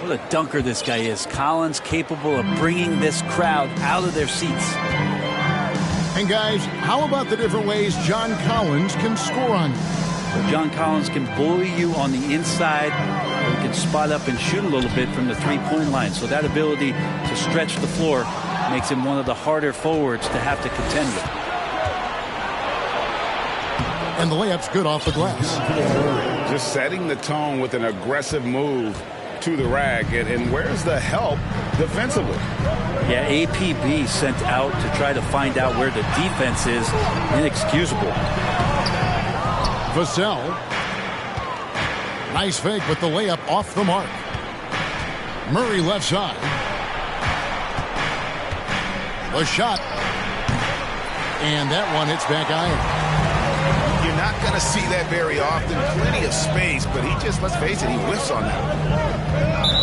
What a dunker this guy is. Collins capable of bringing this crowd out of their seats. And guys, how about the different ways John Collins can score on you? So John Collins can bully you on the inside, or he can spot up and shoot a little bit from the three-point line. So that ability to stretch the floor makes him one of the harder forwards to have to contend with. And the layup's good off the glass. Just setting the tone with an aggressive move to the rag. And where's the help defensively? Yeah, APB sent out to try to find out where the defense is. Inexcusable. Vassell. Nice fake, but the layup off the mark. Murray left side. The shot. And that one hits back iron. You're not going to see that very often. Plenty of space, but he just, let's face it, he whiffs on that.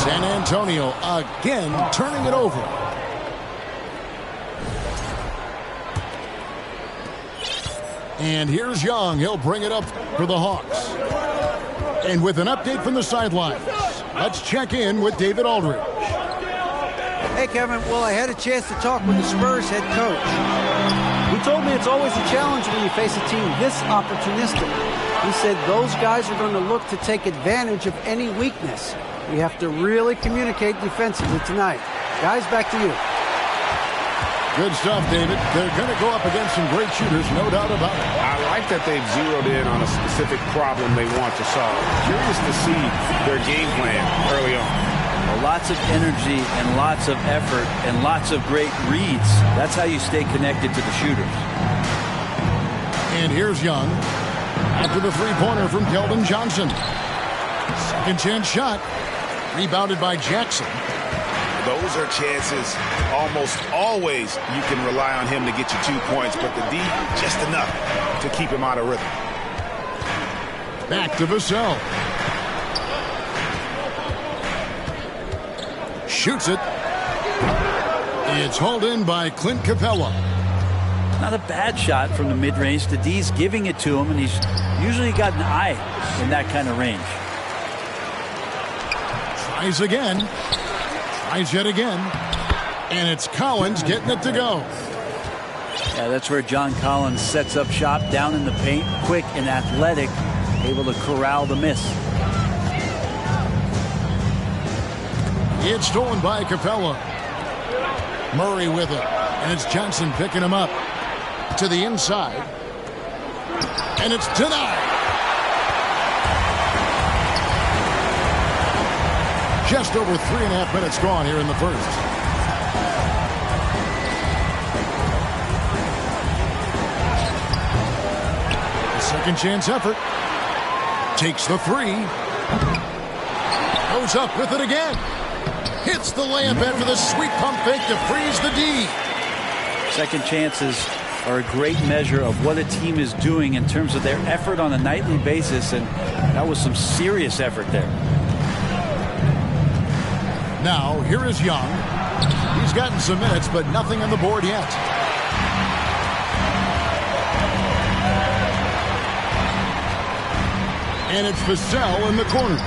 San Antonio again turning it over. And here's Young. He'll bring it up for the Hawks. And with an update from the sidelines, let's check in with David Aldridge. Hey, Kevin. Well, I had a chance to talk with the Spurs head coach. He told me it's always a challenge when you face a team this opportunistic. He said those guys are going to look to take advantage of any weakness. We have to really communicate defensively tonight. Guys, back to you. Good stuff, David. They're going to go up against some great shooters, no doubt about it. I like that they've zeroed in on a specific problem they want to solve. Curious to see their game plan early on. Well, lots of energy and lots of effort and lots of great reads. That's how you stay connected to the shooters. And here's Young. After the three-pointer from Keldon Johnson. Second chance shot. Rebounded by Jackson. Those are chances almost always you can rely on him to get you 2 points, but the D, just enough to keep him out of rhythm. Back to Vassell. Shoots it. It's hauled in by Clint Capella. Not a bad shot from the mid-range. The D's giving it to him, and he's usually got an eye in that kind of range. Tries again. Tries yet again. And it's Collins getting it to go. Yeah, that's where John Collins sets up shop down in the paint. Quick and athletic. Able to corral the miss. It's stolen by Capella. Murray with it. And it's Johnson picking him up. To the inside. And it's denied. Just over 3.5 minutes gone here in the first. The second chance effort. Takes the three. Goes up with it again. Hits the layup after the sweet pump fake to freeze the D. Second chances are a great measure of what a team is doing in terms of their effort on a nightly basis, and that was some serious effort there. Now, here is Young. He's gotten some minutes, but nothing on the board yet. And it's Vassell in the corner.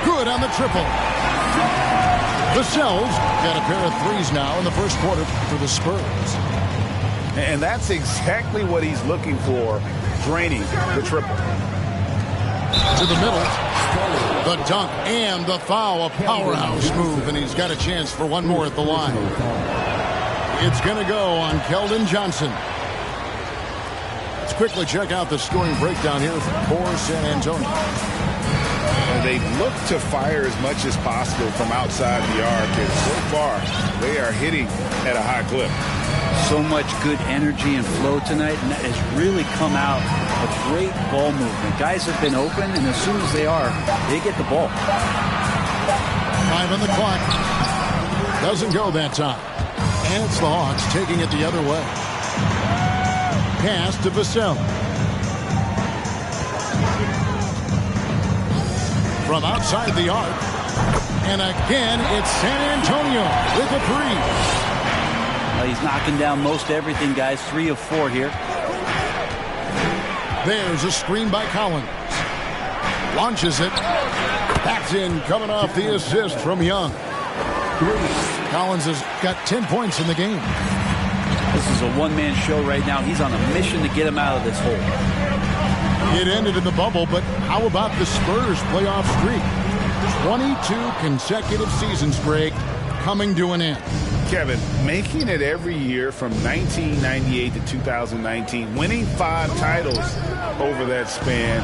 Good on the triple. Vassell's got a pair of threes now in the first quarter for the Spurs. And that's exactly what he's looking for, draining the triple. To the middle. The dunk and the foul, a powerhouse move, and he's got a chance for one more at the line. It's going to go on Keldon Johnson. Let's quickly check out the scoring breakdown here for San Antonio. They look to fire as much as possible from outside the arc, and so far they are hitting at a high clip. So much good energy and flow tonight, and that has really come out of great ball movement. Guys have been open, and as soon as they are, they get the ball. 5 on the clock. Doesn't go that time. And it's the Hawks taking it the other way. Pass to Vassell. From outside the arc. And again, it's San Antonio with a three. He's knocking down most everything, guys. 3 of 4 here. There's a screen by Collins. Launches it. That's in, coming off the assist from Young. Collins has got 10 points in the game. This is a one-man show right now. He's on a mission to get him out of this hole. It ended in the bubble, but how about the Spurs playoff streak? 22 consecutive season streak coming to an end. Kevin, making it every year from 1998 to 2019, winning 5 titles over that span,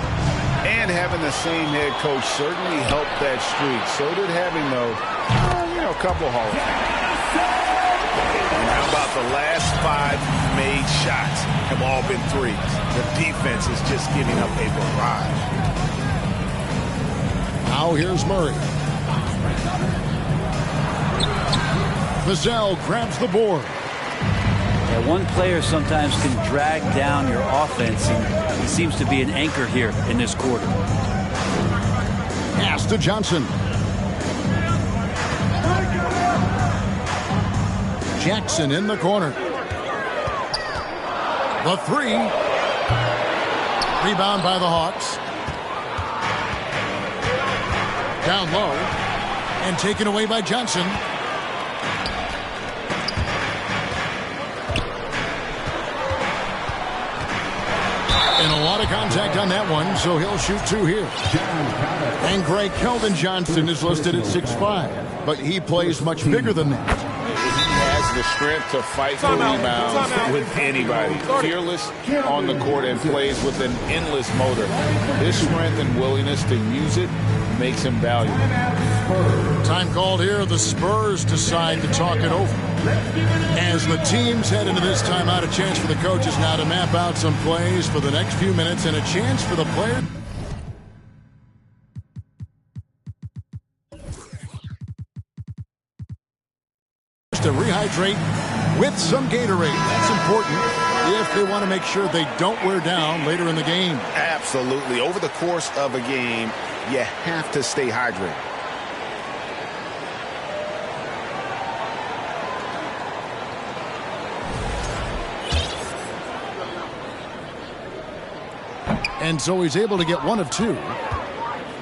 and having the same head coach certainly helped that streak. So did having, a couple Hall of Famers. And how about the last 5 made shots have all been threes? The defense is just giving up a barrage. Now here's Murray. Vassell grabs the board. Yeah, one player sometimes can drag down your offense, and he seems to be an anchor here in this quarter. Pass to Johnson. Jackson in the corner. The 3. Rebound by the Hawks. Down low. And taken away by Johnson. And a lot of contact on that one, so he'll shoot 2 here. And Greg Keldon Johnson is listed at 6'5", but he plays much bigger than that. He has the strength to fight for rebounds with anybody. Fearless on the court and plays with an endless motor. His strength and willingness to use it makes him valuable. Time called here. The Spurs decide to talk it over. As the teams head into this timeout, a chance for the coaches now to map out some plays for the next few minutes and a chance for the players to rehydrate with some Gatorade. That's important if they want to make sure they don't wear down later in the game. Absolutely. Over the course of a game, you have to stay hydrated. And so he's able to get 1 of 2.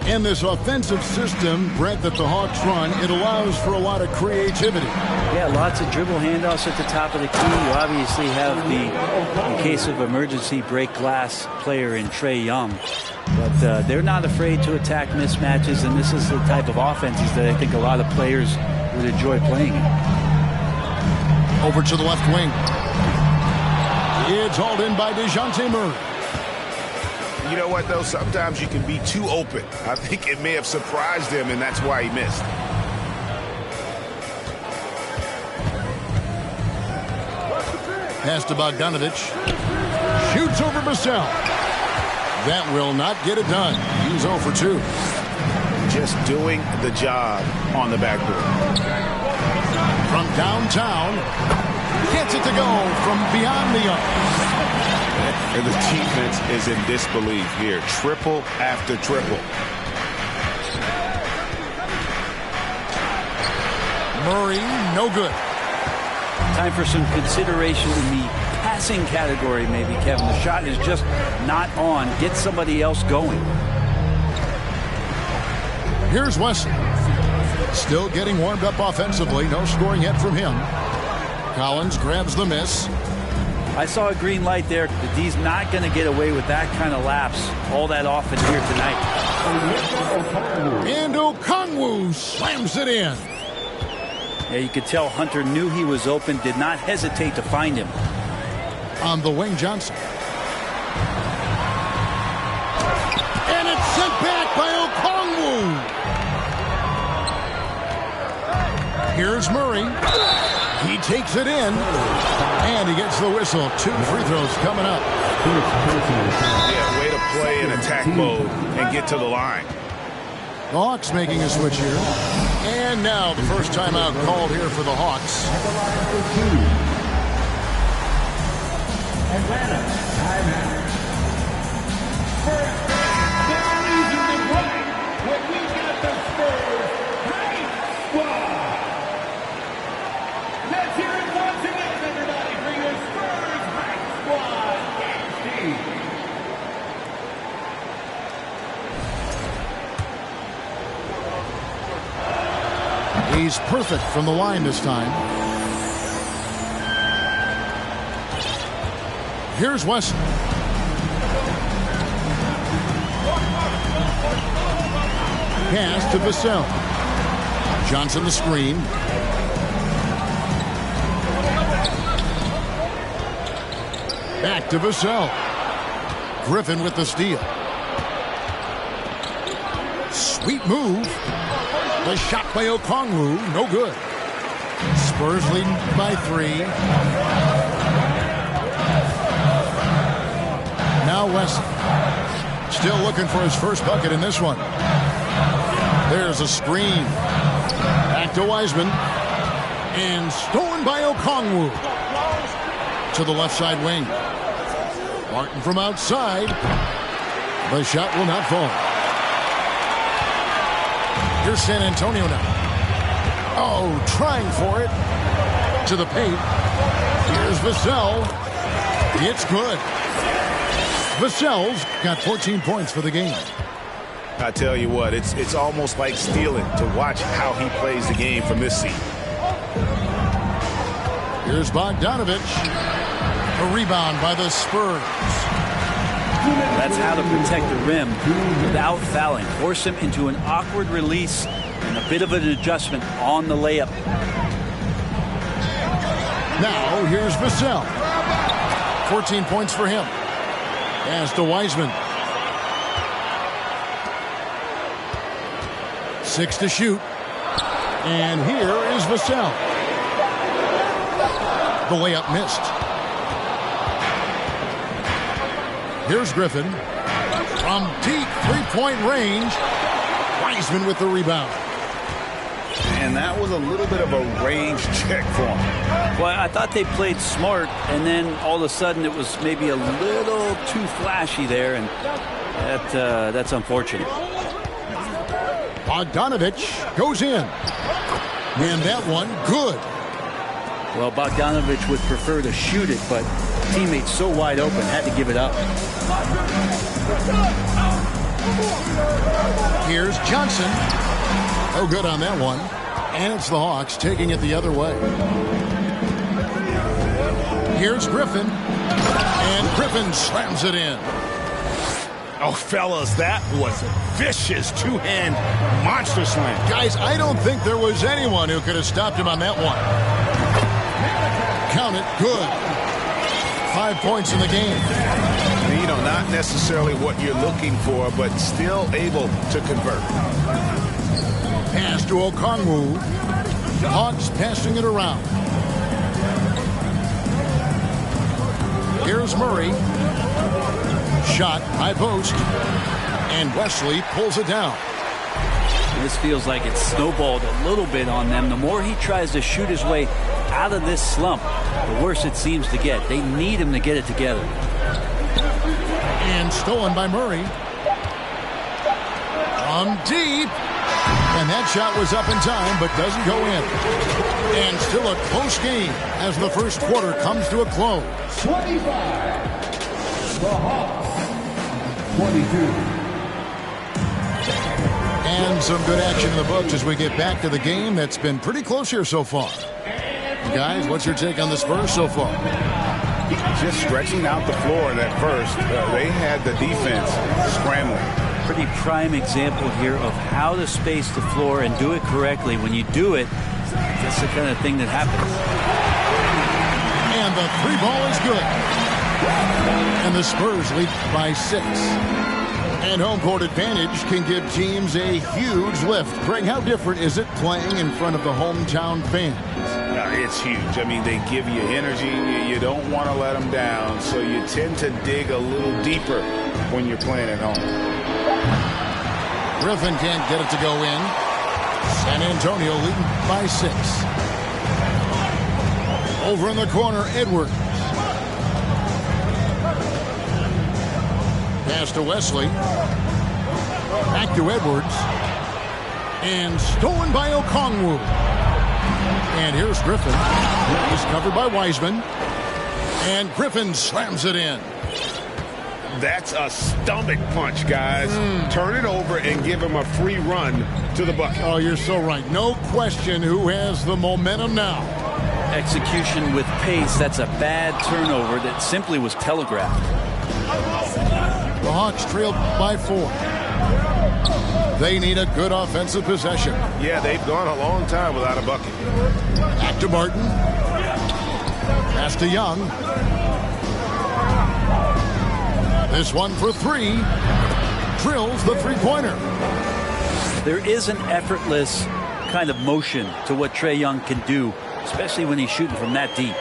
In this offensive system, Brett, that the Hawks run, it allows for a lot of creativity. Yeah, lots of dribble handoffs at the top of the key. You obviously have the, in case of emergency, break glass player in Trae Young. But they're not afraid to attack mismatches, and this is the type of offenses that I think a lot of players would enjoy playing in. Over to the left wing. It's hauled in by DeJounte Murray. You know what, though? Sometimes you can be too open. I think it may have surprised him, and that's why he missed. Pass to Bogdanovich. Shoots over Vassell. That will not get it done. He's 0 for 2. Just doing the job on the backboard. From downtown. Gets it to go from beyond the arc. And the defense is in disbelief here. Triple after triple. Murray, no good. Time for some consideration in the passing category, maybe, Kevin. The shot is just not on. Get somebody else going. Here's Wesley. Still getting warmed up offensively. No scoring yet from him. Collins grabs the miss. I saw a green light there. The D's not going to get away with that kind of lapse all that often here tonight. And Okongwu slams it in. Yeah, you could tell Hunter knew he was open, did not hesitate to find him. On the wing, Johnson. And it's sent back by Okongwu. Here's Murray. He takes it in, and he gets the whistle. 2 free throws coming up. Yeah, way to play in attack mode and get to the line. The Hawks making a switch here. And now the first timeout called here for the Hawks. Atlanta, timeout. First, the reason to play when we got the Spurs hype squad. Let's hear it once again, everybody, for your Spurs hype squad. He's perfect from the line this time. Here's Wesley. Pass to Vassell. Johnson the screen. Back to Vassell. Griffin with the steal. Sweet move. The shot by Okongwu, no good. Spurs leading by 3. Now Wesley. Still looking for his first bucket in this one. There's a screen. Back to Wiseman. And stolen by Okongwu. To the left side wing. Martin from outside. The shot will not fall. Here's San Antonio now. Oh, trying for it. To the paint. Here's Vassell. It's good. Vassell's got 14 points for the game. I tell you what, it's almost like stealing to watch how he plays the game from this seat. Here's Bogdanovich. A rebound by the Spurs. That's how to protect the rim without fouling. Force him into an awkward release and a bit of an adjustment on the layup. Now here's Vassell. 14 points for him. Pass to Wiseman. 6 to shoot. And here is Vassell. The layup missed. Here's Griffin. From deep three-point range. Wiseman with the rebound. And that was a little bit of a range check for him. Well, I thought they played smart, and then all of a sudden it was maybe a little too flashy there, and that's unfortunate. Bogdanovich goes in. And that one, good. Well, Bogdanovich would prefer to shoot it, but teammates so wide open, had to give it up. Here's Johnson. Oh, good on that one. And it's the Hawks taking it the other way. Here's Griffin. And Griffin slams it in. Oh, fellas, that was a vicious two-hand monster slam. Guys, I don't think there was anyone who could have stopped him on that one. Count it. Good. 5 points in the game. You know, not necessarily what you're looking for, but still able to convert. Pass to Okongwu. Hawks passing it around. Here's Murray. Shot, high post. And Wesley pulls it down. This feels like it's snowballed a little bit on them. The more he tries to shoot his way out of this slump, the worse it seems to get. They need him to get it together. And stolen by Murray. From deep. And that shot was up in time, but doesn't go in. And still a close game as the first quarter comes to a close. 25. The Hawks. 22. And some good action in the books as we get back to the game that's been pretty close here so far. Guys, what's your take on the Spurs so far? Just stretching out the floor in that first. They had the defense scrambling. Pretty prime example here of how to space the floor and do it correctly. When you do it, that's the kind of thing that happens. And the three ball is good. And the Spurs lead by 6. And home court advantage can give teams a huge lift. Greg, how different is it playing in front of the hometown fans? It's huge. I mean, they give you energy. You don't want to let them down, so you tend to dig a little deeper when you're playing at home. Griffin can't get it to go in. San Antonio leading by 6. Over in the corner, Edwards. Pass to Wesley. Back to Edwards. And stolen by Okongwu. And here's Griffin. He's covered by Wiseman. And Griffin slams it in. That's a stomach punch, guys. Turn it over and give him a free run to the bucket. Oh, you're so right. No question who has the momentum now. Execution with pace. That's a bad turnover that simply was telegraphed. The Hawks trail by 4. They need a good offensive possession. Yeah, they've gone a long time without a bucket. Back to Martin. Pass to Young. This one for 3. Drills the three-pointer. There is an effortless kind of motion to what Trae Young can do, especially when he's shooting from that deep.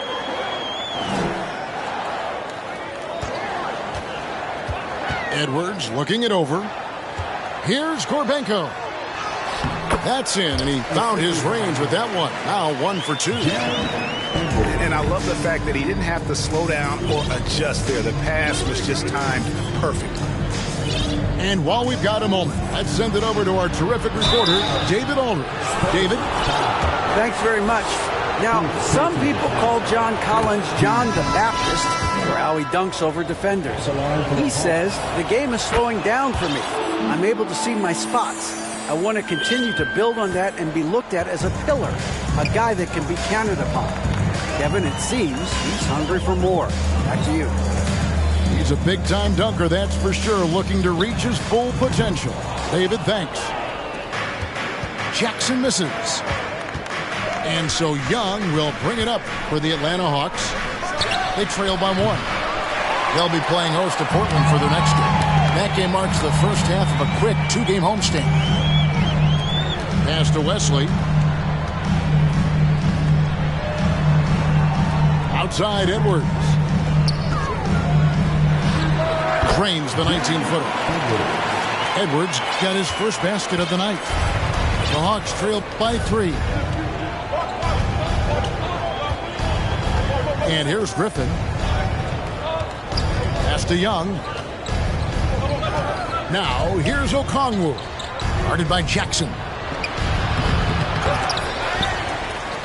Edwards looking it over. Here's Gorbenko. That's in, and he found his range with that one. Now 1 for 2. And I love the fact that he didn't have to slow down or adjust there. The pass was just timed perfect. And while we've got a moment, let's send it over to our terrific reporter, David Aldridge. David? Thanks very much. Now, some people call John Collins John the Baptist for how he dunks over defenders. He says, the game is slowing down for me. I'm able to see my spots. I want to continue to build on that and be looked at as a pillar, a guy that can be counted upon. Kevin, it seems he's hungry for more. Back to you. He's a big-time dunker, that's for sure, looking to reach his full potential. David, thanks. Jackson misses. And so Young will bring it up for the Atlanta Hawks. They trail by 1. They'll be playing host to Portland for their next game. That game marks the first half of a quick 2-game homestand. Pass to Wesley. Outside Edwards. Drains the 19-footer. Edwards got his first basket of the night. The Hawks trail by 3. And here's Griffin. Pass to Young. Now here's Okongwu. Guarded by Jackson.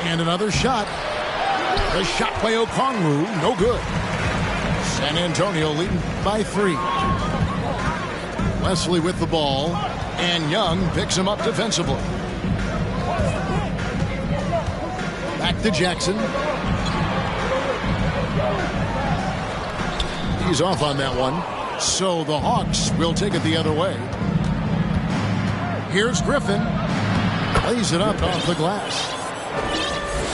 And another shot. The shot by Okongwu, no good. San Antonio leading by 3. Wesley with the ball. And Young picks him up defensively. Back to Jackson. He's off on that one. So the Hawks will take it the other way. Here's Griffin. Lays it up off the glass.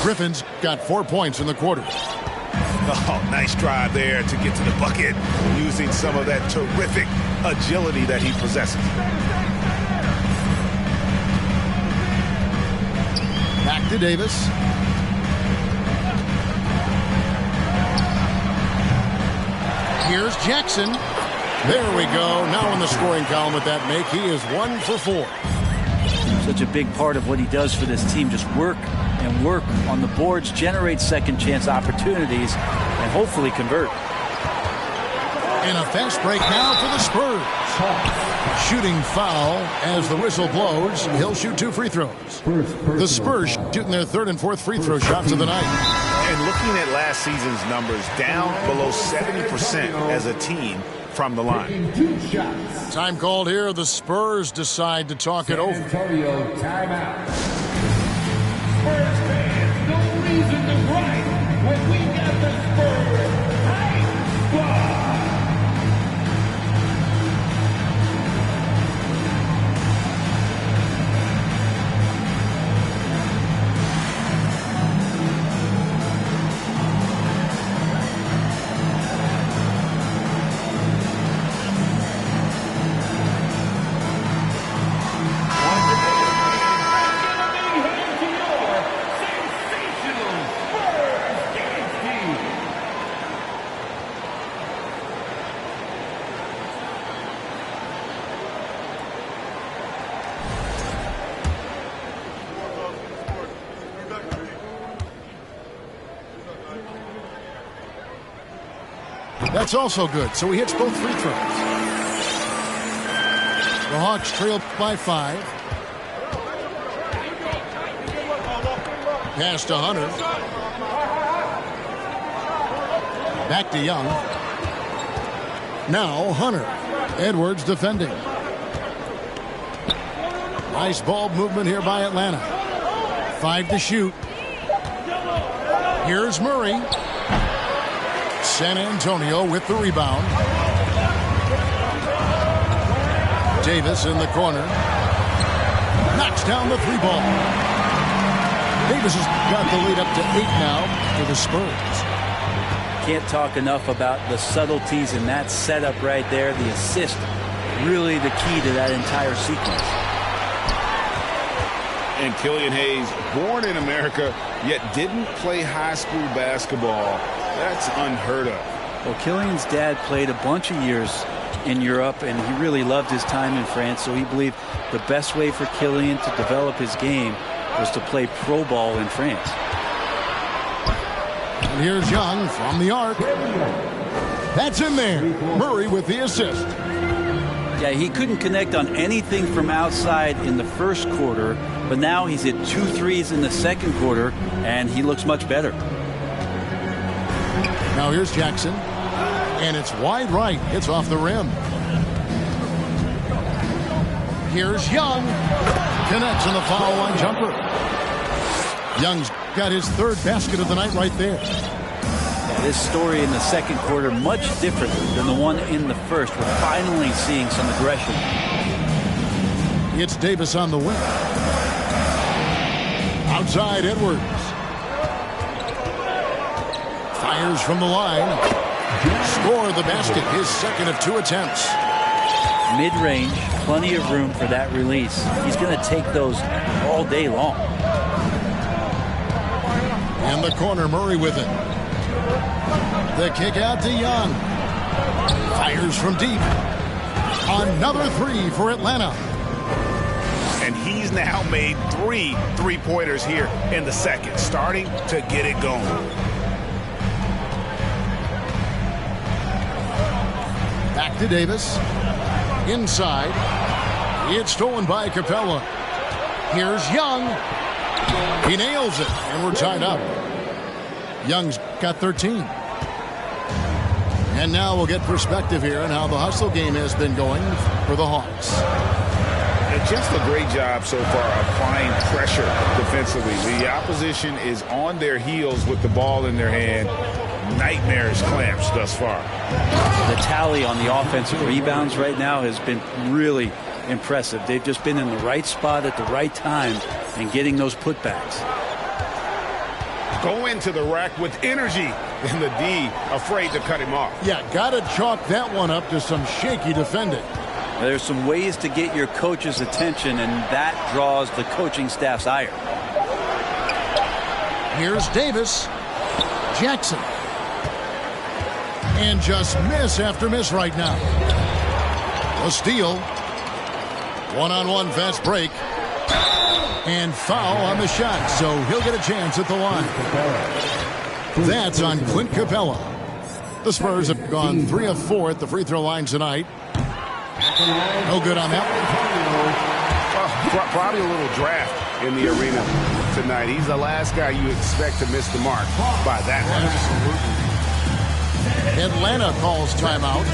Griffin's got 4 points in the quarter. Oh, nice drive there to get to the bucket using some of that terrific agility that he possesses. Back to Davis. Here's Jackson. There we go. Now in the scoring column with that make, he is 1 for 4. Such a big part of what he does for this team. Just work and work on the boards, generate second chance opportunities, and hopefully convert. And a fast break now for the Spurs. Shooting foul as the whistle blows. He'll shoot 2 free throws. The Spurs shooting their 3rd and 4th free throw shots of the night. And looking at last season's numbers, down below 70% as a team from the line. Time called here. The Spurs decide to talk it over. Antonio timeout. Spurs fans, no reason to gripe when we got the Spurs hype squad. That's also good. So he hits both free throws. The Hawks trail by 5. Pass to Hunter. Back to Young. Now Hunter. Edwards defending. Nice ball movement here by Atlanta. 5 to shoot. Here's Murray. San Antonio with the rebound. Davis in the corner. Knocks down the 3-ball. Davis has got the lead up to 8 now for the Spurs. Can't talk enough about the subtleties in that setup right there. The assist, really the key to that entire sequence. And Killian Hayes, born in America, yet didn't play high school basketball. That's unheard of. Well, Killian's dad played a bunch of years in Europe, and he really loved his time in France, so he believed the best way for Killian to develop his game was to play pro ball in France. And here's Young from the arc. That's in there. Murray with the assist. Yeah, he couldn't connect on anything from outside in the first quarter, but now he's hit 2 threes in the second quarter, and he looks much better. Now here's Jackson. And it's wide right. It's off the rim. Here's Young. Connects on the foul line jumper. Young's got his 3rd basket of the night right there. Yeah, this story in the second quarter much different than the one in the first. We're finally seeing some aggression. It's Davis on the wing. Outside Edwards. Fires from the line. Score the basket. His 2nd of 2 attempts. Mid-range, plenty of room for that release. He's going to take those all day long. In the corner, Murray with it. The kick out to Young. Fires from deep. Another 3 for Atlanta. And he's now made 3 3-pointers here in the second, starting to get it going. Back to Davis. Inside. It's stolen by Capella. Here's Young. He nails it, and we're tied up. Young's got 13. And now we'll get perspective here on how the hustle game has been going for the Hawks. And just a great job so far applying pressure defensively. The opposition is on their heels with the ball in their hand. Nightmarish clamps thus far. The tally on the offensive rebounds right now has been really impressive. They've just been in the right spot at the right time and getting those putbacks. Go into the rack with energy, and the D afraid to cut him off. Yeah, got to chalk that one up to some shaky defending. There's some ways to get your coach's attention, and that draws the coaching staff's ire. Here's Davis. Jackson. And just miss after miss right now. A steal. One-on-one fast break. And foul on the shot, so he'll get a chance at the line. That's on Clint Capella. The Spurs have gone 3 of 4 at the free throw line tonight. No good on that one. Probably a little draft in the arena tonight. He's the last guy you expect to miss the mark by that much. Atlanta calls timeout.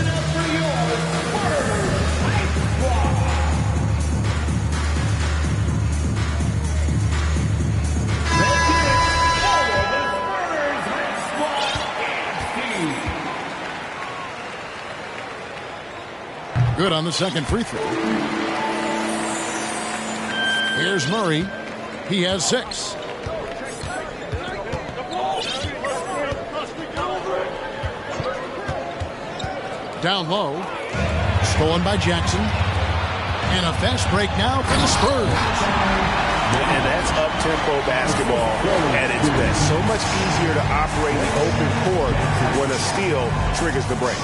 Good on the second free throw. Here's Murray. He has 6. Down low. Stolen by Jackson. And a fast break now for the Spurs. And that's up-tempo basketball at its best. So much easier to operate the open court when a steal triggers the break.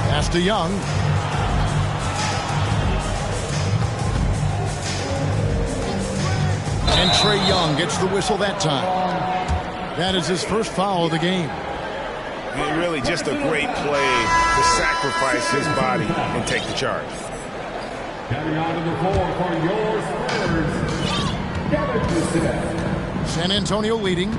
Pass to Young. And Trae Young gets the whistle that time. That is his first foul of the game. And really just a great play to sacrifice his body and take the charge. Coming onto the floor for your Spurs, Kevin Smith. San Antonio leading.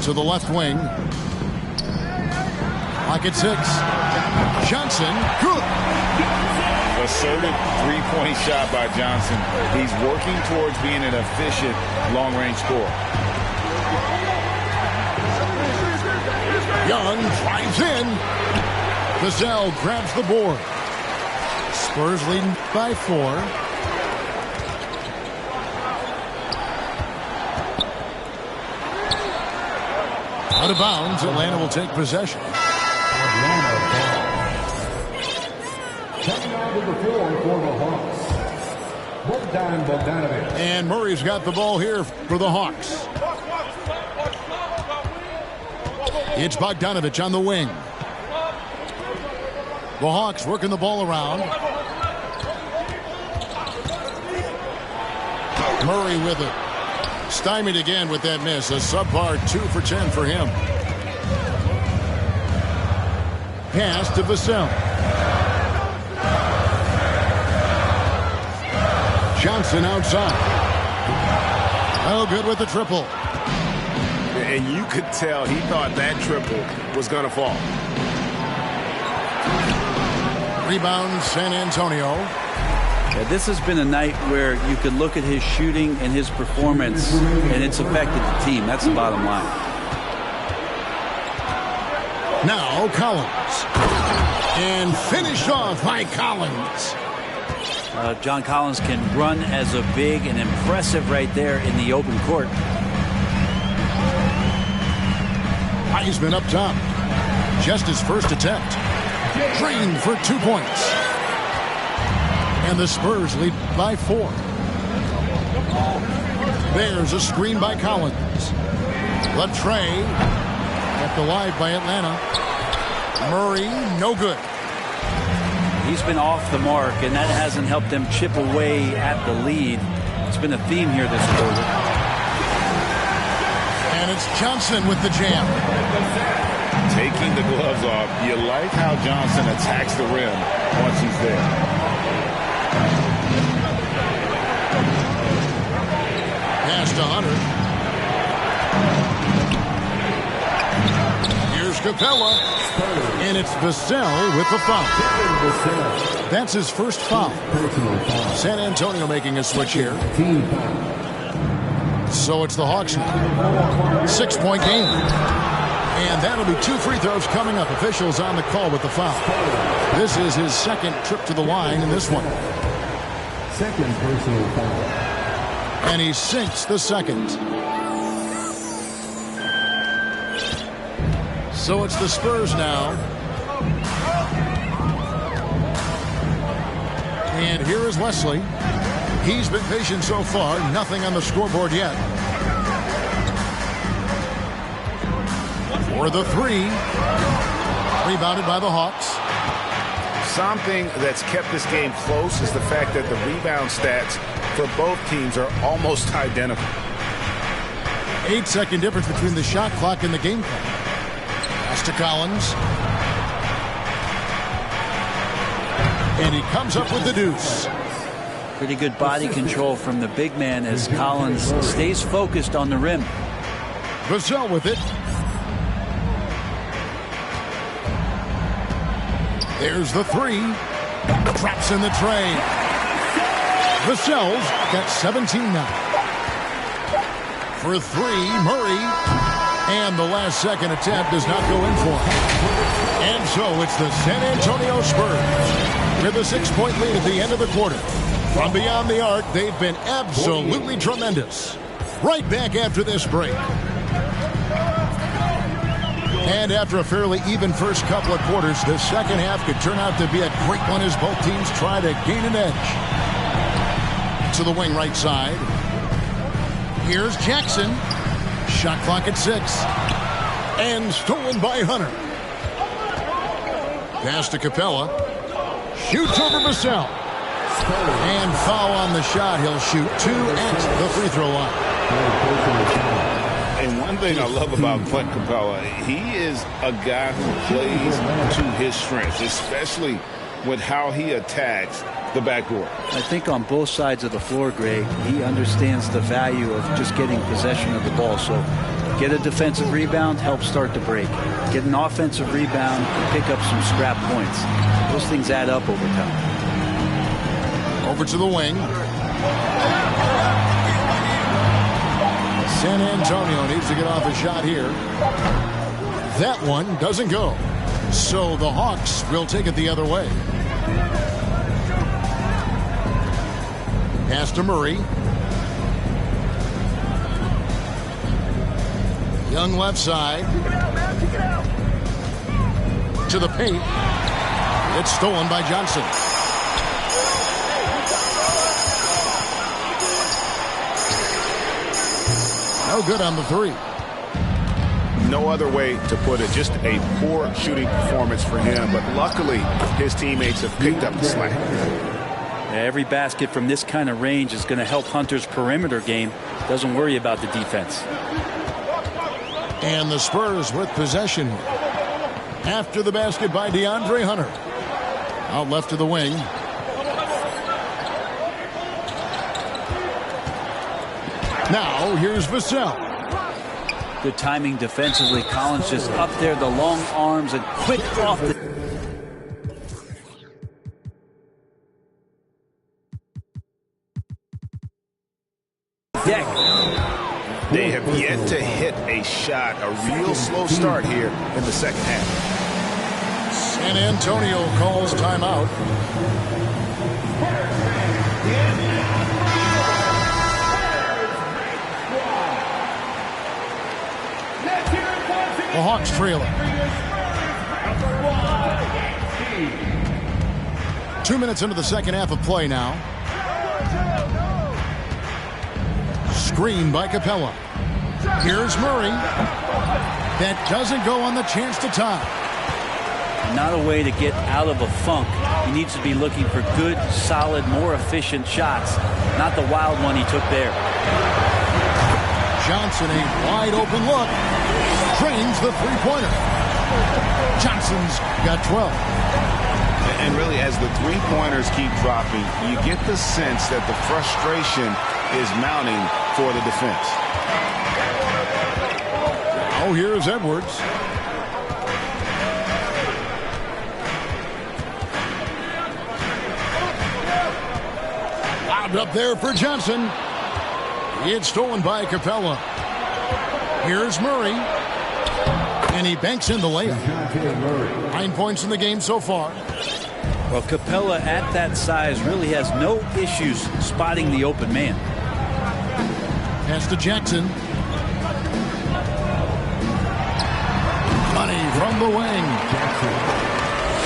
to the left wing. Pocket 6. Johnson, good. Assertive three-point shot by Johnson. He's working towards being an efficient long-range scorer. Young drives in. Vassell grabs the board. Spurs leading by 4. Out of bounds, Atlanta will take possession. Coming onto the floor for the Hawks, Bogdanović. And Murray's got the ball here for the Hawks. It's Bogdanović on the wing. The Hawks working the ball around. Murray with it. Stymied again with that miss. A subpar 2 for 10 for him. Pass to Vassell. Johnson outside. Oh, good with the triple. And you could tell he thought that triple was going to fall. Rebound, San Antonio. Yeah, this has been a night where you could look at his shooting and his performance, and it's affected the team. That's the bottom line. Now Collins. And finished off by Collins. John Collins can run as a big and impressive right there in the open court. Heisman up top. Just his first attempt. Drained for 2 points. And the Spurs lead by 4. There's a screen by Collins. Latrey kept alive by Atlanta. Murray, no good. He's been off the mark, and that hasn't helped them chip away at the lead. It's been a theme here this quarter. And it's Johnson with the jam. Taking the gloves off. You like how Johnson attacks the rim once he's there. Pass to Hunter. Here's Capella. And it's Vassell with the foul. That's his first foul. San Antonio making a switch here. So it's the Hawks now. 6-point game. And that'll be 2 free throws coming up. Officials on the call with the foul. This is his second trip to the line in this one. Second personal foul. And he sinks the second. So it's the Spurs now. And here is Wesley. He's been patient so far. Nothing on the scoreboard yet. For the 3. Rebounded by the Hawks. Something that's kept this game close is the fact that the rebound stats for both teams are almost identical. 8-second difference between the shot clock and the game clock. Pass to Collins. And he comes up with the deuce. Pretty good body control from the big man as Collins stays focused on the rim. Vassell with it. There's the 3. Traps in the tray. Vassell's got 17 now. For 3, Murray. And the last second attempt does not go in for him. And so it's the San Antonio Spurs with a 6-point lead at the end of the quarter. From beyond the arc, they've been absolutely tremendous. Right back after this break. And after a fairly even first couple of quarters, the second half could turn out to be a great one as both teams try to gain an edge. To the wing right side. Here's Jackson. Shot clock at 6. And stolen by Hunter. Pass to Capella. Shoots over Vassell. And foul on the shot. He'll shoot 2 at the free throw line. And one thing I love about Clint Capella, he is a guy who plays to his strengths, especially with how he attacks the backboard. I think on both sides of the floor, Greg, he understands the value of just getting possession of the ball. So Get a defensive rebound, help start the break. Get an offensive rebound, pick up some scrap points. Those things add up over time. Over to the wing. San Antonio needs to get off a shot here. That one doesn't go. So the Hawks will take it the other way. Pass to Murray. Young left side. To the paint. It's stolen by Johnson. No good on the three. No other way to put it. Just a poor shooting performance for him. But luckily, his teammates have picked up the slack. Every basket from this kind of range is going to help Hunter's perimeter game. Doesn't worry about the defense. And the Spurs with possession. After the basket by DeAndre Hunter. Out left to the wing. Now here's Vassell. Good timing defensively. Collins just up there, the long arms, and quick off the deck. They have yet to hit a shot. A real slow start here in the second half. San Antonio calls timeout. The Hawks trailing. 2 minutes into the second half of play now. Screen by Capella. Here's Murray. That doesn't go on the chance to tie. Not a way to get out of a funk. He needs to be looking for good, solid, more efficient shots. Not the wild one he took there. Johnson, a wide open look. Drains the three-pointer. Johnson's got 12. And really, as the three-pointers keep dropping, you get the sense that the frustration is mounting for the defense. Oh, here's Edwards. Lobbed up there for Johnson. It's stolen by Capella. Here's Murray. And he banks in the layup. 9 points in the game so far. Well, Capella at that size really has no issues spotting the open man. Pass to Jackson. Money from the wing.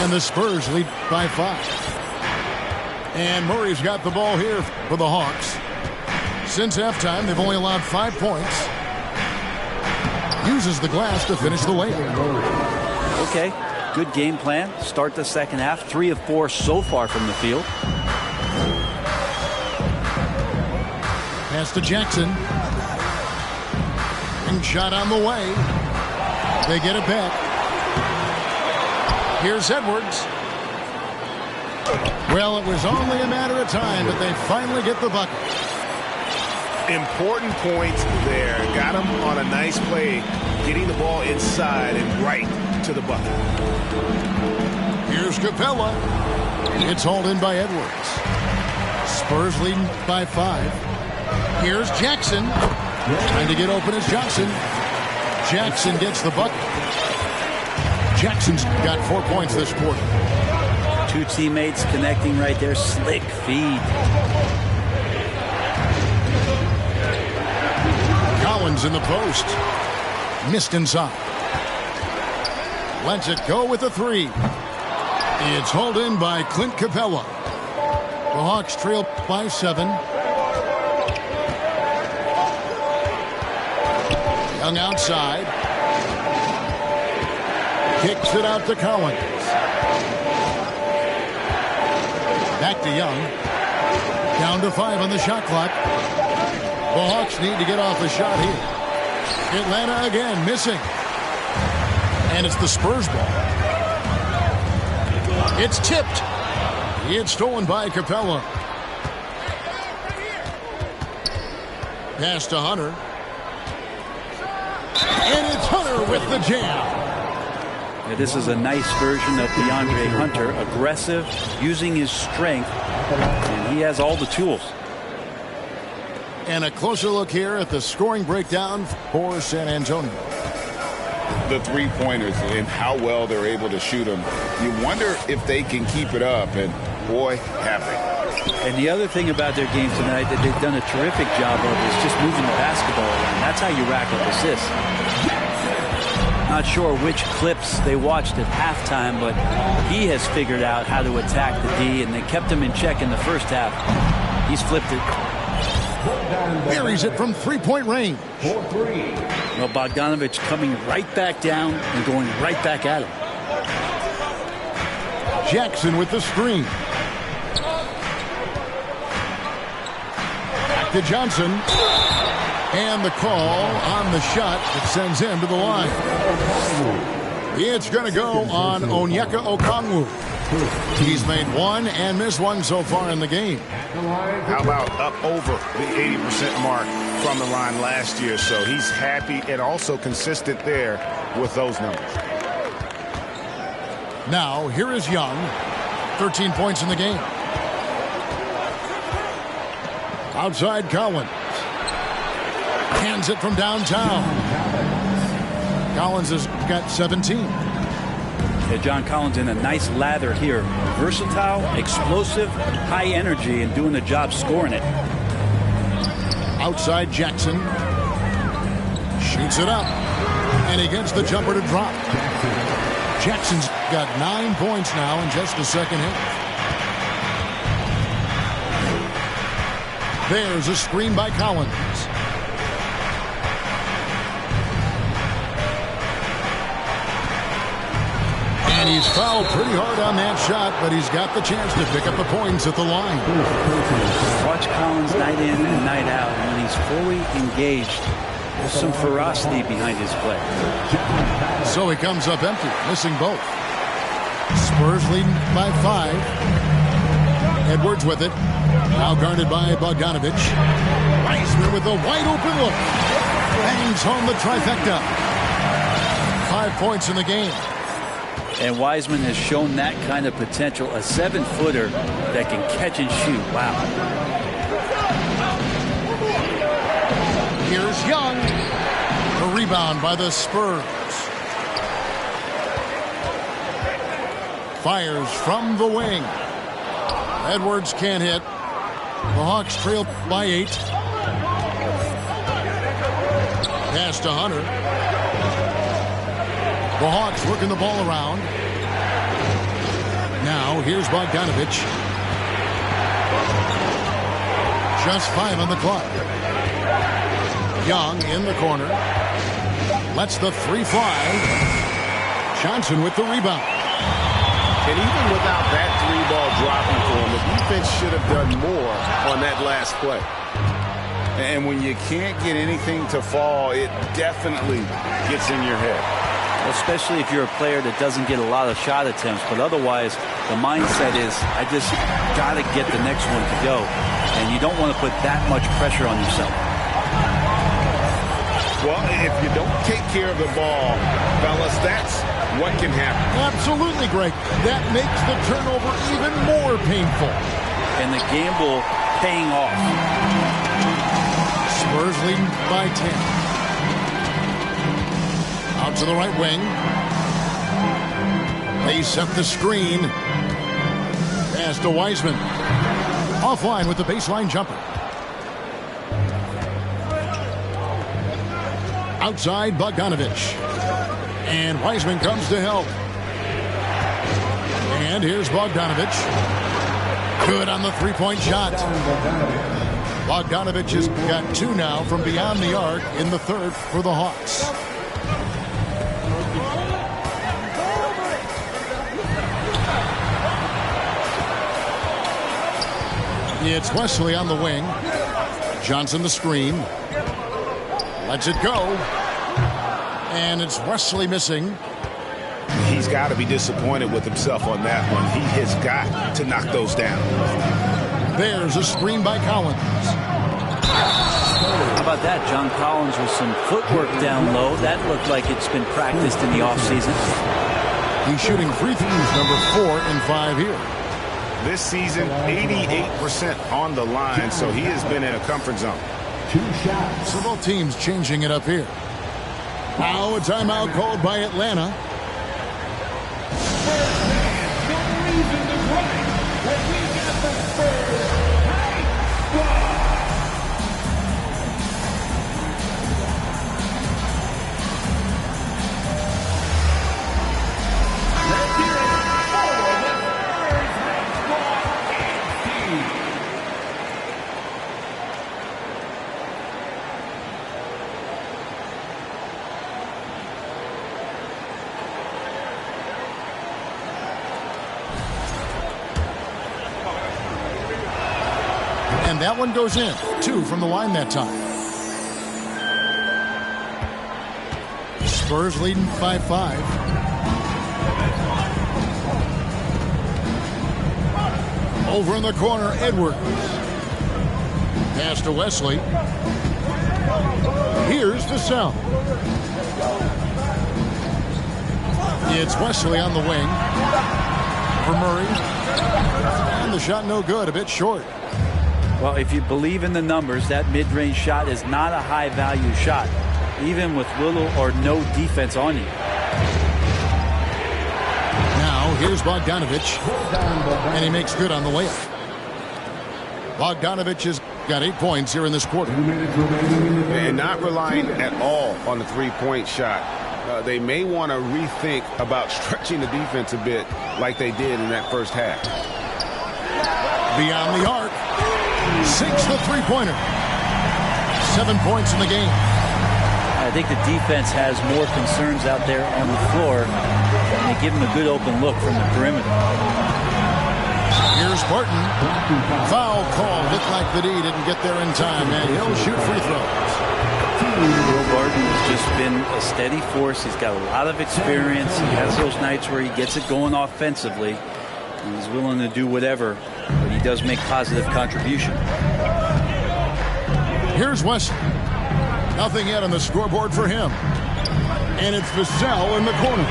And the Spurs lead by 5. And Murray's got the ball here for the Hawks. Since halftime, they've only allowed 5 points. Uses the glass to finish the layup. Okay, good game plan. Start the second half. 3 of 4 so far from the field. Pass to Jackson. And shot on the way. They get it back. Here's Edwards. Well, it was only a matter of time, but they finally get the bucket. Important points there. Got him on a nice play, getting the ball inside and right to the bucket. Here's Capella. It's hauled in by Edwards. Spurs leading by 5. Here's Jackson. Trying to get open is Johnson. Jackson gets the bucket. Jackson's got 4 points this quarter. 2 teammates connecting right there. Slick feed. Collins in the post. Missed inside. Lets it go with a 3. It's hauled in by Clint Capella. The Hawks trail by 7. Young outside. Kicks it out to Collins. Back to Young. Down to 5 on the shot clock. The Hawks need to get off a shot here. Atlanta again missing. And it's the Spurs ball. It's tipped. It's stolen by Capella. Pass to Hunter. And it's Hunter with the jam. Yeah, this is a nice version of DeAndre Hunter, aggressive, using his strength, and he has all the tools. And a closer look here at the scoring breakdown for San Antonio. The three-pointers and how well they're able to shoot them. You wonder if they can keep it up, and boy, have they. And the other thing about their game tonight that they've done a terrific job of is just moving the basketball around. That's how you rack up assists. Not sure which clips they watched at halftime, but he has figured out how to attack the D, and they kept him in check in the first half. He's flipped it. Buries it from three-point range. Well, Bogdanovich coming right back down and going right back at him. Jackson with the screen. Back to Johnson. And the call on the shot that sends him to the line. It's going to go on Onyeka Okongwu. He's made one and missed one so far in the game. How about up over the 80% mark from the line last year? So he's happy and also consistent there with those numbers. Now, here is Young. 13 points in the game. Outside Collins. Hands it from downtown. Collins has got 17. Yeah, John Collins in a nice lather here. Versatile, explosive, high energy, and doing the job scoring it. Outside Jackson. Shoots it up. And he gets the jumper to drop. Jackson's got 9 points now in just the second half. There's a screen by Collins. And he's fouled pretty hard on that shot, but he's got the chance to pick up the points at the line. Watch Collins night in and night out. And when he's fully engaged, there's some ferocity behind his play. So he comes up empty, missing both. Spurs leading by 5. Edwards with it. Now guarded by Bogdanovich. Wiseman with a wide open look. Bangs home the trifecta. 5 points in the game. And Wiseman has shown that kind of potential. A 7-footer that can catch and shoot. Wow. Here's Young. The rebound by the Spurs. Fires from the wing. Edwards can't hit. The Hawks trail by 8. Pass to Hunter. The Hawks working the ball around. Now here's Bogdanovich. Just 5 on the clock. Young in the corner. Lets the 3 fly. Johnson with the rebound. And even without that 3-ball dropping for him, the defense should have done more on that last play. And when you can't get anything to fall, it definitely gets in your head. Especially if you're a player that doesn't get a lot of shot attempts. But otherwise, the mindset is, I just got to get the next one to go. And you don't want to put that much pressure on yourself. Well, if you don't take care of the ball, fellas, that's what can happen. Absolutely, Greg. That makes the turnover even more painful. And the gamble paying off. Spurs leading by 10. Out to the right wing. They set the screen. Pass to Wiseman. Offline with the baseline jumper. Outside Bogdanovich. And Wiseman comes to help. And here's Bogdanovich. Good on the 3-point shot. Bogdanovich has got 2 now from beyond the arc in the third for the Hawks. It's Wesley on the wing. Johnson the screen. Lets it go. And it's Wesley missing. He's got to be disappointed with himself on that one. He has got to knock those down. There's a screen by Collins. How about that? John Collins with some footwork down low. That looked like it's been practiced in the offseason. He's shooting free throws, number 4 in 5 here. This season, 88% on the line, so he has been in a comfort zone. 2 shots. So both teams changing it up here. Now a timeout called by Atlanta. No reason to grind when we got the Spurs. High squad. Let's hear it for the Spurs High Squad team. And that one goes in. 2 from the line that time. Spurs leading 5-5. Over in the corner, Edwards. Pass to Wesley. Here's Vassell. It's Wesley on the wing. For Murray. And the shot no good, a bit short. Well, if you believe in the numbers, that mid-range shot is not a high-value shot, even with little or no defense on you. Now, here's Bogdanovich, and he makes good on the layup. Bogdanovich has got 8 points here in this quarter. And not relying at all on the three-point shot. They may want to rethink about stretching the defense a bit like they did in that first half. Beyond the arc. 6 the three-pointer. 7 points in the game. I think the defense has more concerns out there on the floor, and they give him a good open look from the perimeter. Here's Barton. Foul call. Looked like the D didn't get there in time, and he'll shoot free throws. Will Barton has just been a steady force. He's got a lot of experience. He has those nights where he gets it going offensively. He's willing to do whatever, but he does make positive contribution. Here's Wesley. Nothing yet on the scoreboard for him. And it's Vassell in the corner.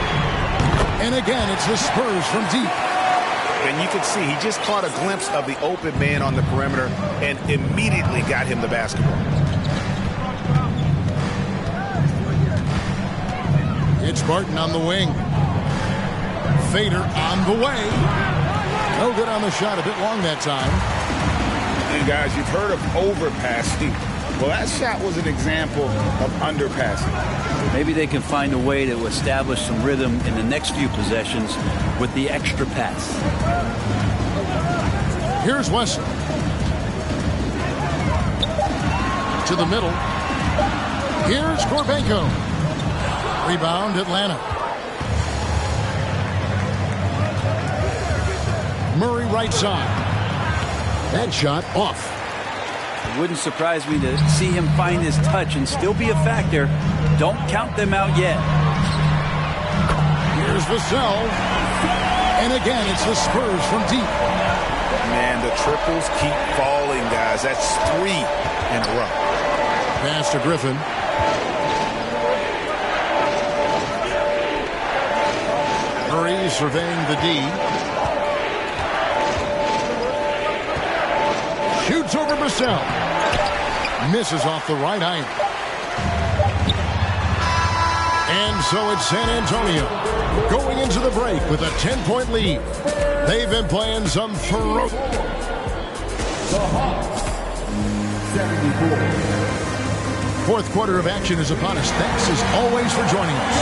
And again, it's the Spurs from deep. And you can see he just caught a glimpse of the open man on the perimeter and immediately got him the basketball. It's Barton on the wing. Fader on the way. No good on the shot, a bit long that time. And guys, you've heard of overpassing. Well, that shot was an example of underpassing. Maybe they can find a way to establish some rhythm in the next few possessions with the extra pass. Here's Wesley. To the middle. Here's Gorbenko. Rebound, Atlanta. Murray right side. That shot off. It wouldn't surprise me to see him find his touch and still be a factor. Don't count them out yet. Here's Vassell. And again, it's the Spurs from deep. Man, the triples keep falling, guys. That's 3 in a row. Pass to Griffin. Murray surveying the D. Shoots over Vassell. Misses off the right iron. And so it's San Antonio going into the break with a 10-point lead. They've been playing some ferocious. The Hawks, 74. Fourth quarter of action is upon us. Thanks as always for joining us.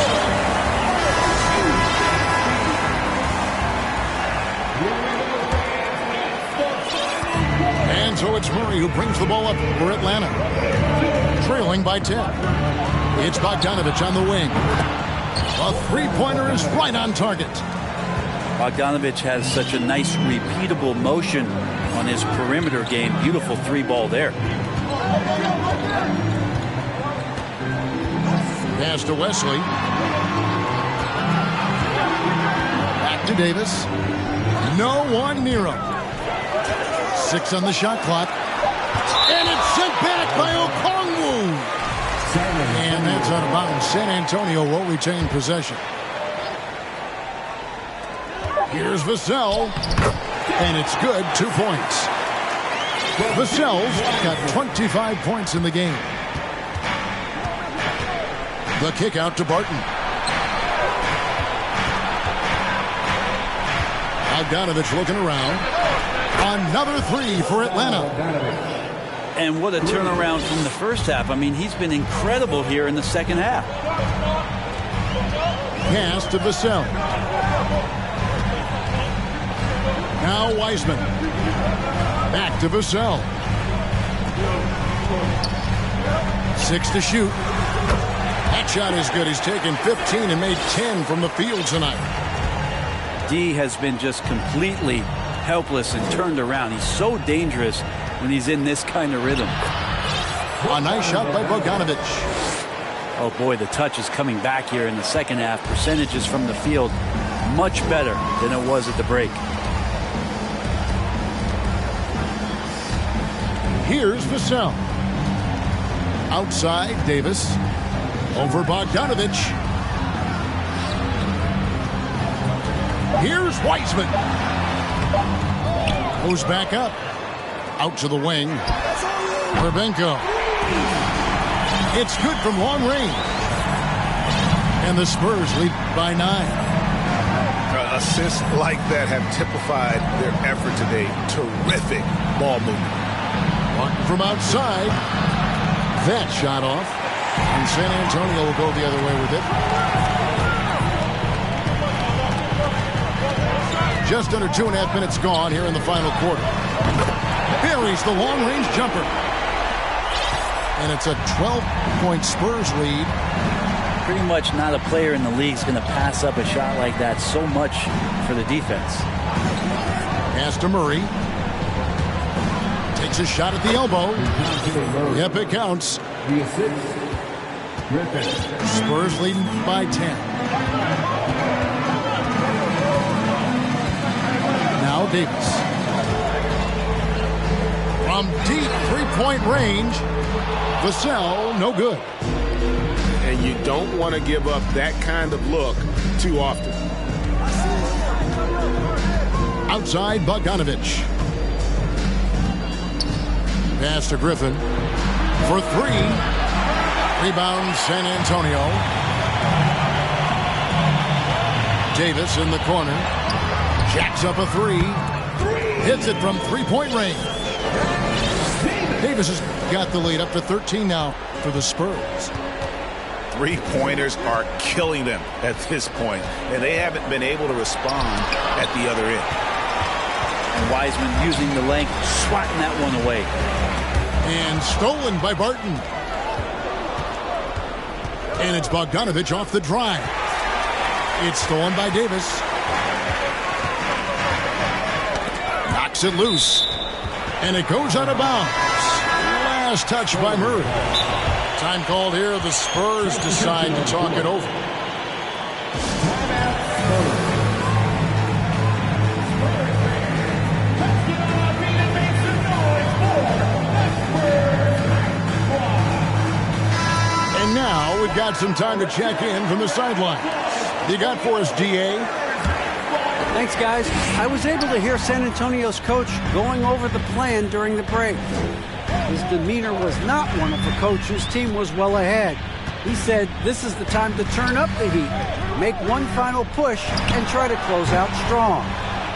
And so it's Murray who brings the ball up for Atlanta. Trailing by 10. It's Bogdanovich on the wing. A three-pointer is right on target. Bogdanovich has such a nice repeatable motion on his perimeter game. Beautiful three ball there. Pass to Wesley. Back to Davis. No one near him. 6 on the shot clock. And it's sent back by Okongwu. And that's out of bounds. San Antonio will retain possession. Here's Vassell. And it's good. 2 points. Vassell's got 25 points in the game. The kick out to Barton. Bogdanovich looking around. Another three for Atlanta. And what a turnaround from the first half. I mean, he's been incredible here in the second half. Pass to Vassell. Now Wiseman. Back to Vassell. 6 to shoot. That shot is good. He's taken 15 and made 10 from the field tonight. D has been just completely helpless and turned around. He's so dangerous when he's in this kind of rhythm. A nice shot by Bogdanovich. Oh boy, the touch is coming back here in the second half. Percentages from the field much better than it was at the break. Here's Vassell. Outside, Davis. Over Bogdanovich. Here's Wiseman. Goes back up. Out to the wing. Herbenko. It's good from long range. And the Spurs lead by 9. Assists like that have typified their effort today. Terrific ball movement. Martin from outside. That shot off. And San Antonio will go the other way with it. Just under 2.5 minutes gone here in the final quarter. Buries the long-range jumper. And it's a 12-point Spurs lead. Pretty much not a player in the league is going to pass up a shot like that so much for the defense. Pass to Murray. Takes a shot at the elbow. Yep, it counts. Spurs leading by 10. Now Davis. From deep three-point range. Vassell, no good. And you don't want to give up that kind of look too often. Outside, Bogdanovich. Pass to Griffin. For 3. Rebound, San Antonio. Davis in the corner. Jacks up a 3. Hits it from three-point range. Davis has got the lead up to 13 now for the Spurs. Three-pointers are killing them at this point, and they haven't been able to respond at the other end. And Wiseman using the length, swatting that one away. And stolen by Barton. And it's Bogdanovich off the drive. It's stolen by Davis. Knocks it loose. And it goes out of bounds. Last touch by Murray. Time called here. The Spurs decide to talk it over. And now we've got some time to check in from the sidelines. You got for us, DA? Thanks, guys. I was able to hear San Antonio's coach going over the plan during the break. His demeanor was not one of the coach whose team was well ahead. He said this is the time to turn up the heat, make one final push, and try to close out strong.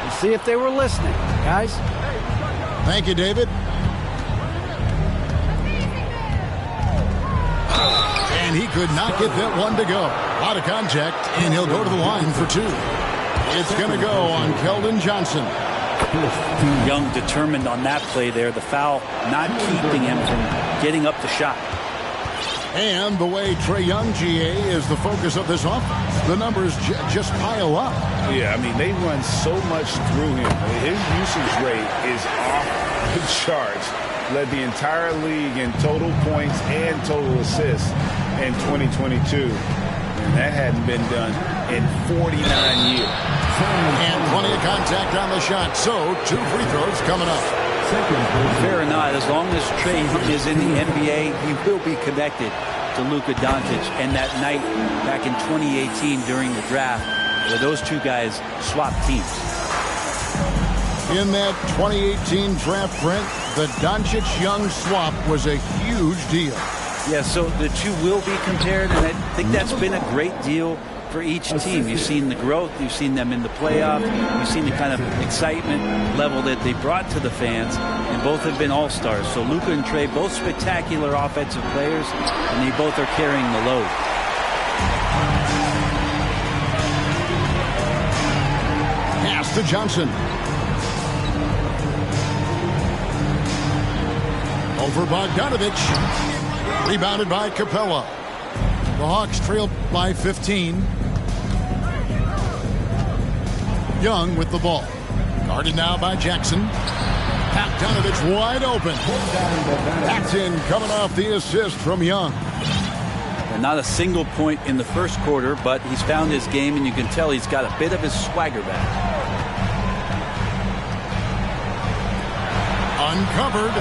We'll see if they were listening, guys. Thank you, David. And he could not get that one to go. A lot of contact, and he'll go to the line for 2. It's going to go on Keldon Johnson. Young determined on that play there. The foul not keeping him from getting up the shot. And the way Trae Young, GA, is the focus of this offense. The numbers just pile up. Yeah, I mean, they run so much through him. His usage rate is off the charts. Led the entire league in total points and total assists in 2022. And that hadn't been done in 49 years. And plenty of contact on the shot. So, 2 free throws coming up. Fair or not, as long as Trae Young is in the NBA, he will be connected to Luka Doncic. And that night back in 2018 during the draft, where those two guys swapped teams. In that 2018 draft, Brent, the Doncic-Young swap was a huge deal. Yeah, so the two will be compared, and I think that's been a great deal for each team. You've seen the growth, you've seen them in the playoff, you've seen the kind of excitement level that they brought to the fans, and both have been all-stars. So Luka and Trae, both spectacular offensive players, and they both are carrying the load. Pass to Johnson. Over Bogdanovich. Rebounded by Capella. The Hawks trail by 15. Young with the ball. Guarded now by Jackson. Bogdanovich wide open. Jackson coming off the assist from Young. And not a single point in the first quarter, but he's found his game, and you can tell he's got a bit of his swagger back. Uncovered.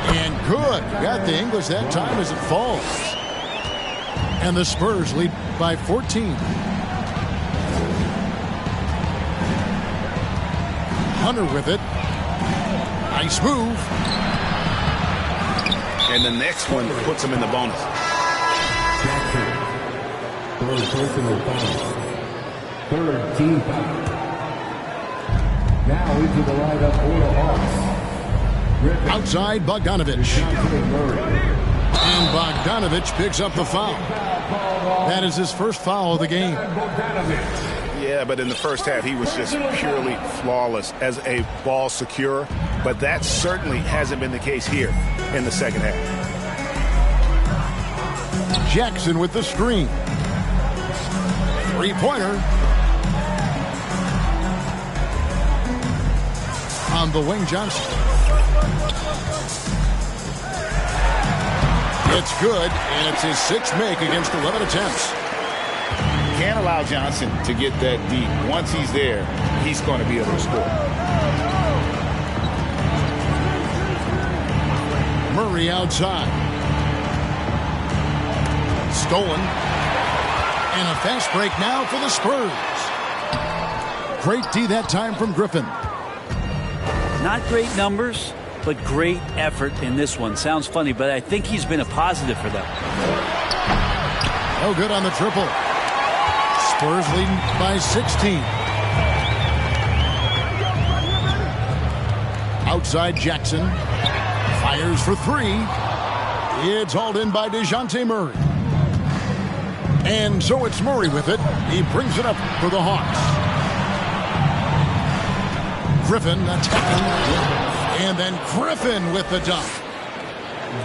And good. Got the English that time as it falls. And the Spurs lead by 14. Hunter with it. Nice move. And the next one puts him in the bonus. Third personal foul. Third team foul. Now into the lineup for the Hawks. Outside Bogdanovich. And Bogdanovich picks up the foul. That is his first foul of the game. Yeah, but in the first half, he was just purely flawless as a ball securer. But that certainly hasn't been the case here in the second half. Jackson with the screen. Three-pointer. On the wing, Johnson. It's good, and it's his sixth make against 11 attempts. Can't allow Johnson to get that deep. Once he's there, he's going to be able to score. Murray outside. Stolen. And a fast break now for the Spurs. Great D that time from Griffin. Not great numbers, but great effort in this one. Sounds funny, but I think he's been a positive for them. No good on the triple. Spurs leading by 16. Outside Jackson. Fires for three. It's hauled in by DeJounte Murray. And so it's Murray with it. He brings it up for the Hawks. Griffin attacking. And then Griffin with the dunk.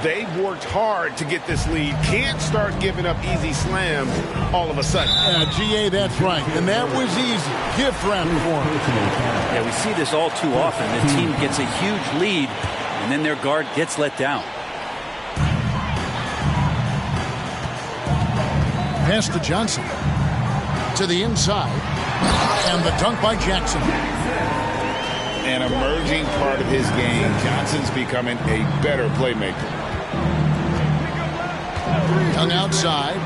They've worked hard to get this lead. Can't start giving up easy slams all of a sudden. Yeah, GA, that's right. And that was easy. Gift wrap for him. Yeah, we see this all too often. The team gets a huge lead, and then their guard gets let down. Pass to Johnson. To the inside. And the dunk by Jackson. An emerging part of his game. Johnson's becoming a better playmaker. Young outside.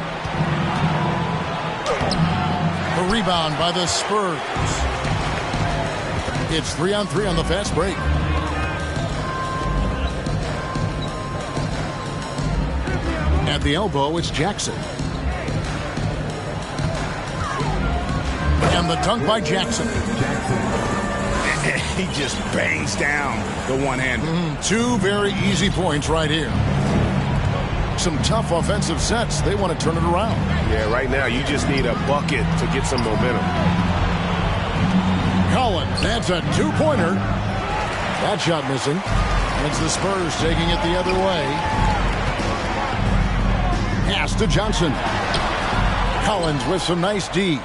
A rebound by the Spurs. It's 3-on-3 on the fast break. At the elbow, it's Jackson. And the dunk by Jackson. He just bangs down the one-hander. Two very easy points right here. Some tough offensive sets. They want to turn it around. Yeah, right now you just need a bucket to get some momentum. Collins, that's a two-pointer. That shot missing. It's the Spurs taking it the other way. Pass to Johnson. Collins with some nice D.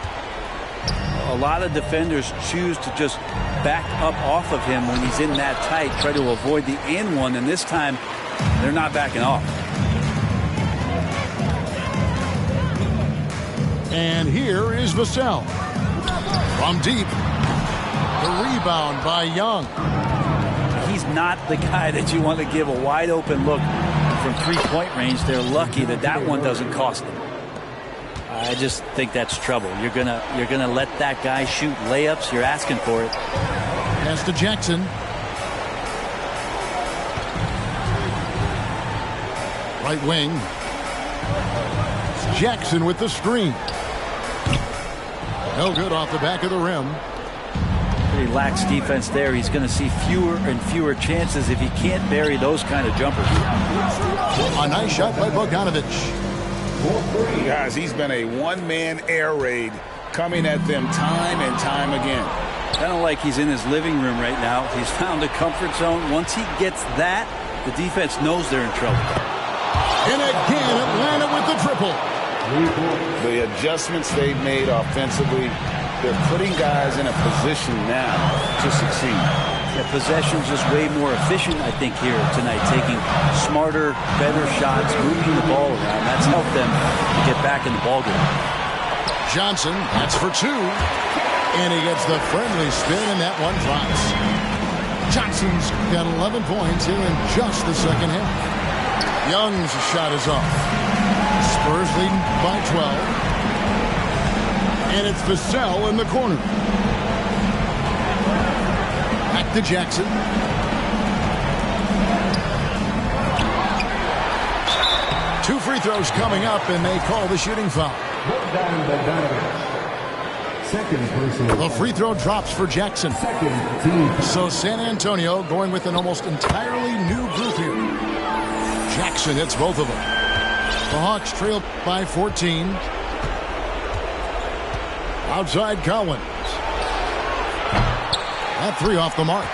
A lot of defenders choose to just back up off of him when he's in that tight, try to avoid the and one, and this time they're not backing off. And here is Vassell. From deep. The rebound by Young. He's not the guy that you want to give a wide open look from 3-point range. They're lucky that that one doesn't cost them. I just think that's trouble. You're gonna let that guy shoot layups. You're asking for it. Pass to Jackson. Right wing. It's Jackson with the screen. No good off the back of the rim. Pretty lax defense there. He's going to see fewer and fewer chances if he can't bury those kind of jumpers. A nice shot by Bogdanovic. Guys, he's been a one-man air raid coming at them time and time again. Kind of like he's in his living room right now. He's found a comfort zone. Once he gets that, the defense knows they're in trouble. And again, Atlanta with the triple. The adjustments they've made offensively, they're putting guys in a position now to succeed. Yeah, possession's just way more efficient, I think, here tonight. Taking smarter, better shots, moving the ball around. That's helped them get back in the ballgame. Johnson, that's for two. And he gets the friendly spin, and that one drops. Johnson's got 11 points here in just the second half. Young's shot is off. Spurs leading by 12. And it's Vassell in the corner. Back to Jackson. Two free throws coming up, and they call the shooting foul. The free throw drops for Jackson. So San Antonio going with an almost entirely new group here. Jackson hits both of them. The Hawks trail by 14. Outside Collins. That three off the mark.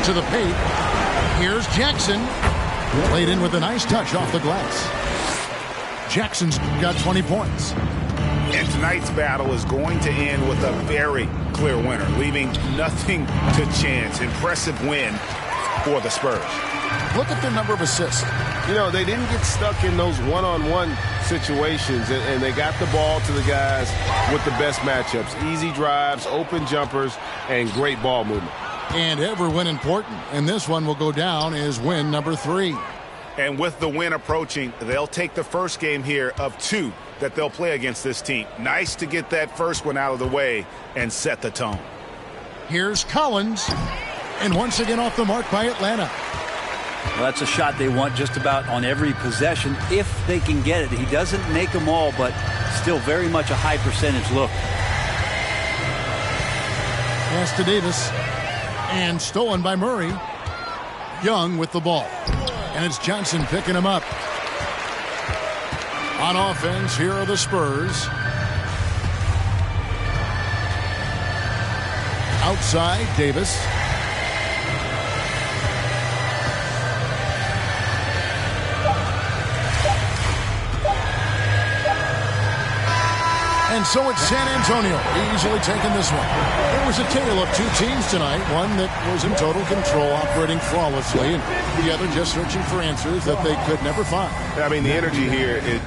To the paint. Here's Jackson. Played in with a nice touch off the glass. Jackson's got 20 points. And tonight's battle is going to end with a very clear winner, leaving nothing to chance. Impressive win for the Spurs. Look at their number of assists. You know, they didn't get stuck in those one-on-one situations, and they got the ball to the guys with the best matchups. Easy drives, open jumpers, and great ball movement. And every win important. And this one will go down as win number 3. And with the win approaching, they'll take the first game here of 2 that they'll play against this team. Nice to get that first one out of the way and set the tone. Here's Collins. And once again off the mark by Atlanta. Well, that's a shot they want just about on every possession if they can get it. He doesn't make them all, but still very much a high percentage look. Pass to Davis. And stolen by Murray. Young with the ball. And it's Johnson picking him up. On offense, here are the Spurs. Outside, Davis. And so it's San Antonio easily taking this one. It was a tale of 2 teams tonight. One that was in total control, operating flawlessly, and the other just searching for answers that they could never find. I mean, the energy here is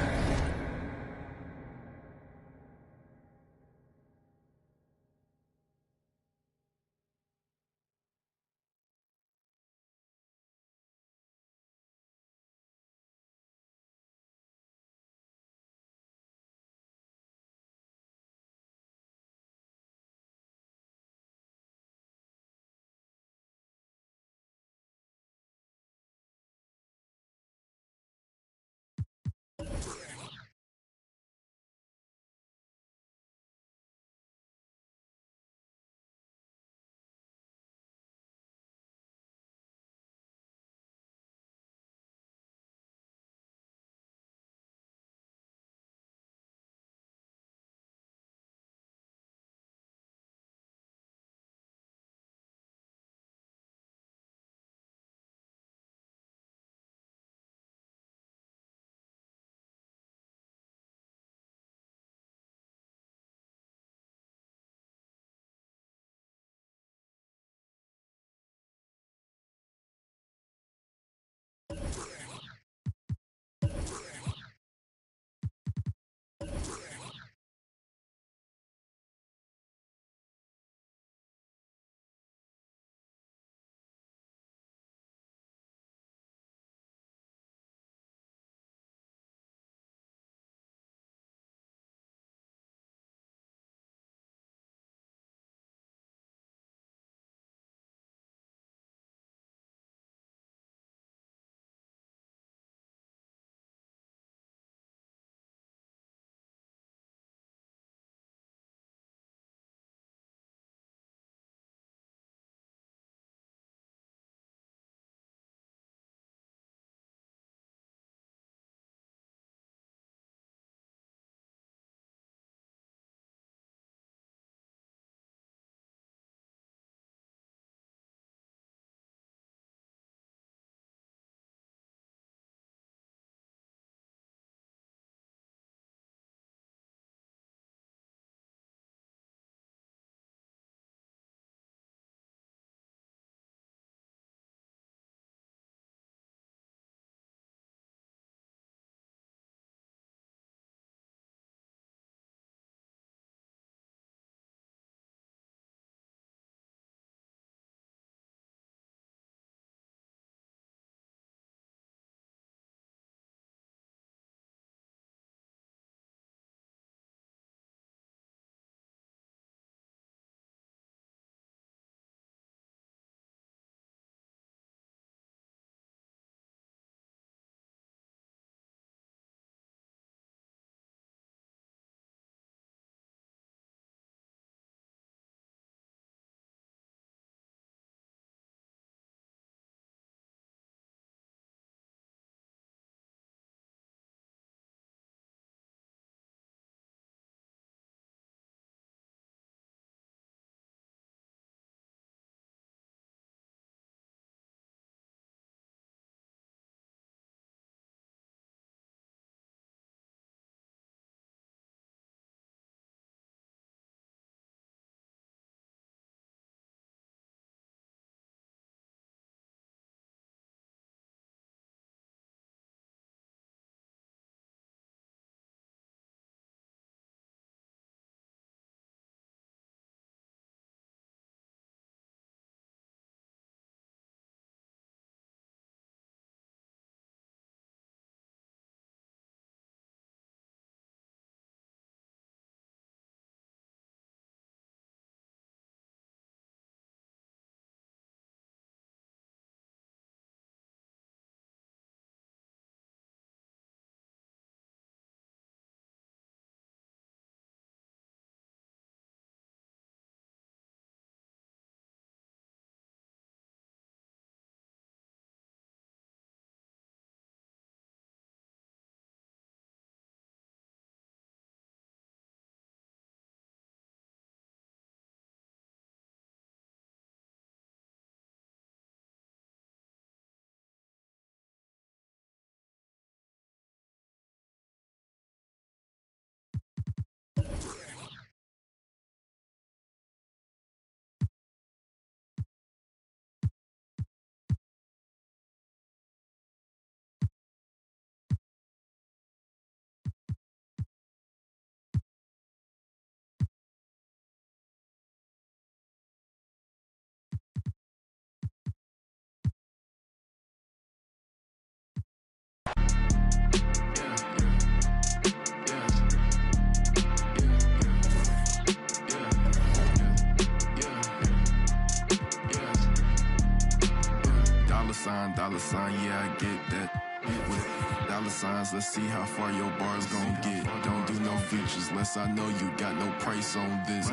$$, yeah, I get that. With $signs, let's see how far your bars gon' get. Don't do no features unless I know you got no price on this.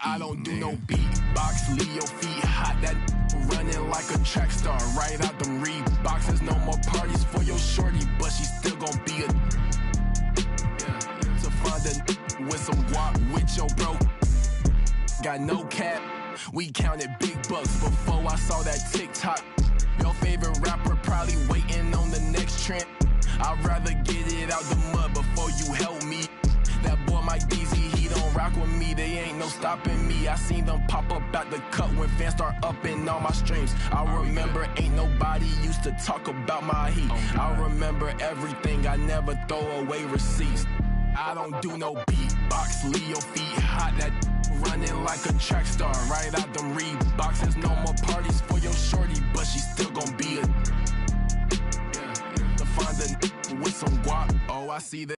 I don't do no beatbox, leave your feet hot. That running like a track star, right out them Reeboks. There's no more parties for your shorty, but she still gon' be a to find a with some guap with your bro. Got no cap, we counted big bucks before I saw that TikTok. Your favorite rapper probably waiting on the next trend. I'd rather get it out the mud before you help me. That boy Mike DZ, he don't rock with me. They ain't no stopping me. I seen them pop up out the cut when fans start upping all my streams. I remember ain't nobody used to talk about my heat. I remember everything, I never throw away receipts. I don't do no beatbox, leave your feet hot. That running like a track star, right out them Reeboks. There's no more parties for your shorty, but she still gon' be a to find a with some guap. Oh, I see that.